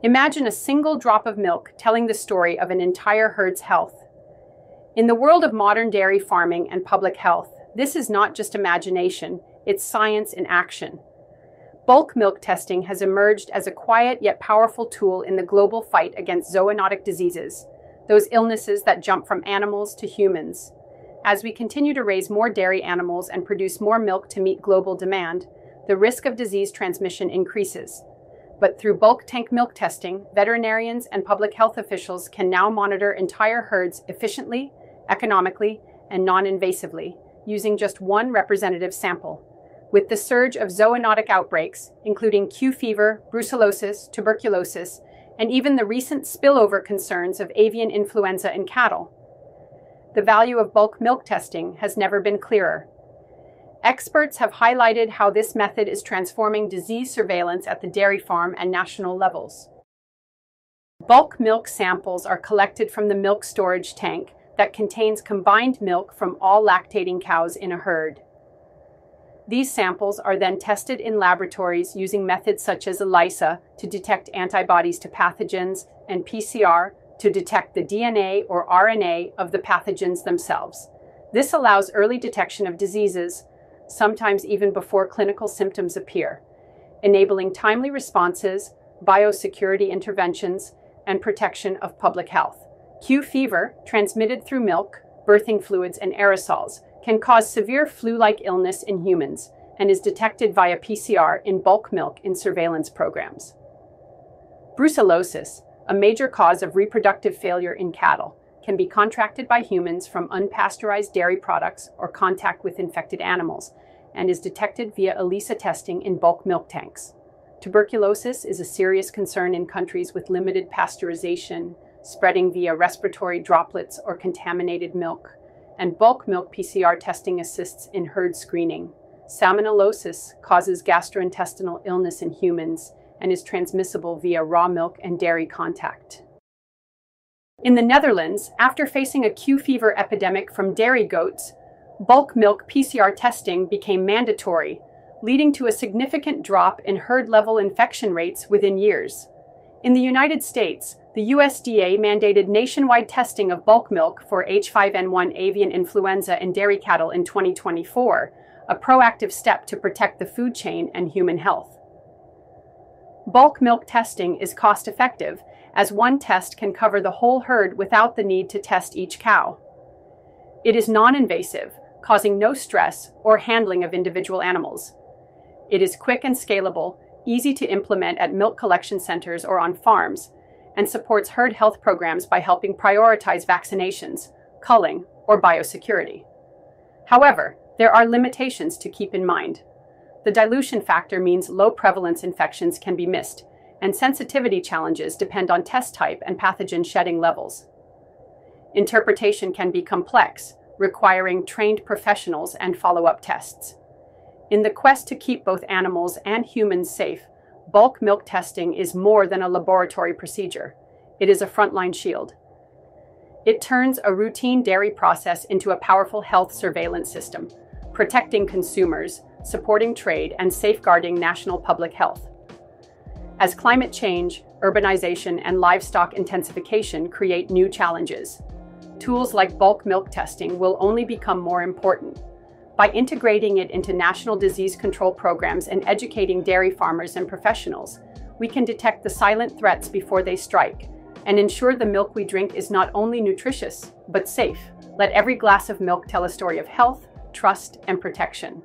Imagine a single drop of milk telling the story of an entire herd's health. In the world of modern dairy farming and public health, this is not just imagination, it's science in action. Bulk milk testing has emerged as a quiet yet powerful tool in the global fight against zoonotic diseases, those illnesses that jump from animals to humans. As we continue to raise more dairy animals and produce more milk to meet global demand, the risk of disease transmission increases. But through bulk tank milk testing, veterinarians and public health officials can now monitor entire herds efficiently, economically, and non-invasively, using just one representative sample. With the surge of zoonotic outbreaks, including Q fever, brucellosis, tuberculosis, and even the recent spillover concerns of avian influenza in cattle, the value of bulk milk testing has never been clearer. Experts have highlighted how this method is transforming disease surveillance at the dairy farm and national levels. Bulk milk samples are collected from the milk storage tank that contains combined milk from all lactating cows in a herd. These samples are then tested in laboratories using methods such as ELISA to detect antibodies to pathogens and PCR to detect the DNA or RNA of the pathogens themselves. This allows early detection of diseases, sometimes even before clinical symptoms appear, enabling timely responses, biosecurity interventions, and protection of public health. Q fever, transmitted through milk, birthing fluids, and aerosols, can cause severe flu-like illness in humans and is detected via PCR in bulk milk in surveillance programs. Brucellosis, a major cause of reproductive failure in cattle, can be contracted by humans from unpasteurized dairy products or contact with infected animals, and is detected via ELISA testing in bulk milk tanks. Tuberculosis is a serious concern in countries with limited pasteurization, spreading via respiratory droplets or contaminated milk, and bulk milk PCR testing assists in herd screening. Salmonellosis causes gastrointestinal illness in humans and is transmissible via raw milk and dairy contact. In the Netherlands, after facing a Q fever epidemic from dairy goats, bulk milk PCR testing became mandatory, leading to a significant drop in herd-level infection rates within years. In the United States, the USDA mandated nationwide testing of bulk milk for H5N1 avian influenza in dairy cattle in 2024, a proactive step to protect the food chain and human health. Bulk milk testing is cost-effective, as one test can cover the whole herd without the need to test each cow. It is non-invasive, causing no stress or handling of individual animals. It is quick and scalable, easy to implement at milk collection centers or on farms, and supports herd health programs by helping prioritize vaccinations, culling, or biosecurity. However, there are limitations to keep in mind. The dilution factor means low prevalence infections can be missed, and sensitivity challenges depend on test type and pathogen shedding levels. Interpretation can be complex, requiring trained professionals and follow-up tests. In the quest to keep both animals and humans safe, bulk milk testing is more than a laboratory procedure. It is a frontline shield. It turns a routine dairy process into a powerful health surveillance system, protecting consumers, supporting trade, and safeguarding national public health. As climate change, urbanization, and livestock intensification create new challenges, tools like bulk milk testing will only become more important. By integrating it into national disease control programs and educating dairy farmers and professionals, we can detect the silent threats before they strike and ensure the milk we drink is not only nutritious, but safe. Let every glass of milk tell a story of health, trust, and protection.